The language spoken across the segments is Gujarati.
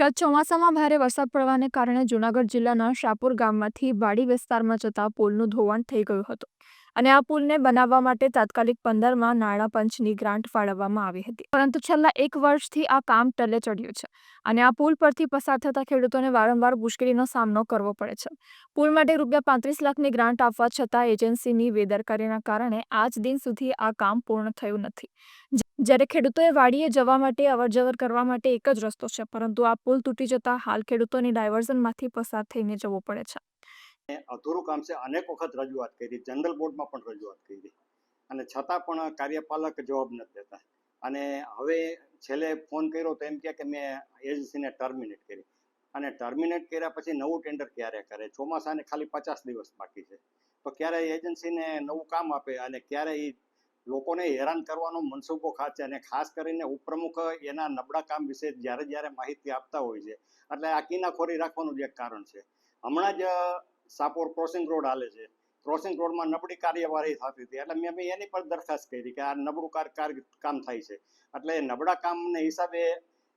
ગત ચોમાસામાં ભારે વરસાદ પડવાને કારણે જૂનાગઢ જિલ્લાના શાપુર ગામમાંથી વાડી વિસ્તારમાં જતા પુલનું ધોવાણ થઈ ગયું હતું અને આ પુલને બનાવવા માટે તાત્કાલિક 15માં નાણાં પંચની ગ્રાન્ટ ફાળવવામાં આવી હતી, પરંતુ છેલ્લા 1 વર્ષથી આ કામ ટલે ચડ્યું છે અને આ પુલ પરથી પસાર થતા ખેડૂતોને વારંવાર મુશ્કેલીનો સામનો કરવો પડે છે. પુલ માટે ₹35 લાખની ગ્રાન્ટ આપવા છતાં એજન્સીની બેદરકારીના કારણે આજ દિન સુધી આ કામ પૂર્ણ થયું નથી. જ્યારે ખેડૂતોએ વાડીએ જવા માટે અવરજવર કરવા માટે એક જ રસ્તો છે, પરંતુ આ પુલ તૂટી જતા હાલ ખેડૂતોની ડાયવર્ઝનમાંથી પસાર થઈને જવું પડે છે. અધૂરું કામ છે. અનેક વખત રજૂઆત કરી, જનરલ બોર્ડમાં પણ રજૂઆત કરી અને છતાં પણ કાર્યપાલક જવાબ નથી દેતા. અને હવે છેલ્લે ફોન કર્યો તો એમ કે મેં એજન્સીને ટર્મિનેટ કરી, અને ટર્મિનેટ કર્યા પછી નવું ટેન્ડર ક્યારે કરે? ચોમાસાને ખાલી 50 દિવસ બાકી છે, તો ક્યારે એજન્સીને નવું કામ આપે અને ક્યારે એ લોકોને હેરાન કરવાનો મનસૂબો ખાશે. અને ખાસ કરીને ઉપપ્રમુખ એના નબળા કામ વિશે જ્યારે માહિતી આપતા હોય છે, એટલે આ કિનાખોરી રાખવાનું જ એક કારણ છે. હમણાં જ સાપોર ક્રોસિંગ રોડ હાલે છે, ક્રોસિંગ રોડમાં નબળી કાર્યવાહી થતી હતી, એટલે મેં એની પર દરખાસ્ત કરી કે આ નબળું કામ થાય છે, એટલે નબળા કામને હિસાબે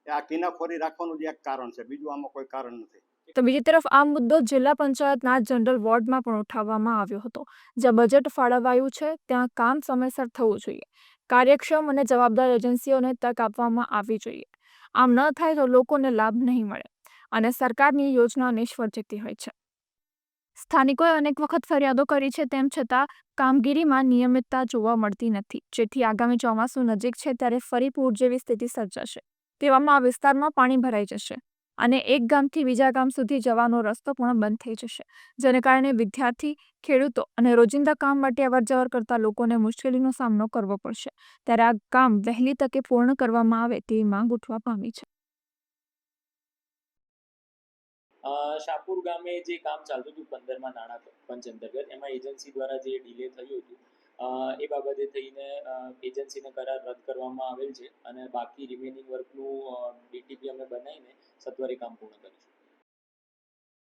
આ કિનાખોરી રાખવાનું જ એક કારણ છે, બીજું આમાં કોઈ કારણ નથી. તો બીજી તરફ આ મુદ્દો જિલ્લા પંચાયતના જનરલ વોર્ડમાં પણ ઉઠાવવામાં આવ્યો હતો. જ્યાં બજેટ ફાળવાયું છે ત્યાં કામ સમયસર થવું જોઈએ. કાર્યક્ષમ અને જવાબદાર એજન્સીઓને તક આપવામાં આવવી જોઈએ. આમ ન થાય તો લોકોને લાભ નહીં મળે અને સરકારની યોજના નિષ્ફળ જતી હોય છે. સ્થાનિકોએ અનેક વખત ફરિયાદો કરી છે, તેમ છતાં કામગીરીમાં નિયમિતતા જોવા મળતી નથી, જેથી આગામી ચોમાસું નજીક છે ત્યારે ફરી પૂર જેવી સ્થિતિ સર્જાશે. તેવામાં આ વિસ્તારમાં પાણી ભરાઈ જશે અને એક ગામથી બીજા ગામ સુધી જવાનો રસ્તો પણ બંધ થઈ જશે, જેને કારણે વિદ્યાર્થી, ખેડૂતો અને રોજિંદા કામ માટે અવરજવર કરતા લોકોને મુશ્કેલીનો સામનો કરવો પડશે. ત્યારે આ કામ વહેલી તકે પૂર્ણ કરવામાં આવે તેવી માંગ ઉઠવા પામી છે. શાપુર ગામે જે કામ ચાલતું હતું 15માં નાણાં પંચ અંતર્ગત, એમાં એજન્સી દ્વારા જે ડિલે થયું હતું એ બાબતે થઈને એજન્સીને કરાર રદ કરવામાં આવેલ છે અને બાકી રિમેનિંગ વર્કનું ડીટીપી અમે બનાવીને સત્વરે કામ પૂર્ણ કરીશું.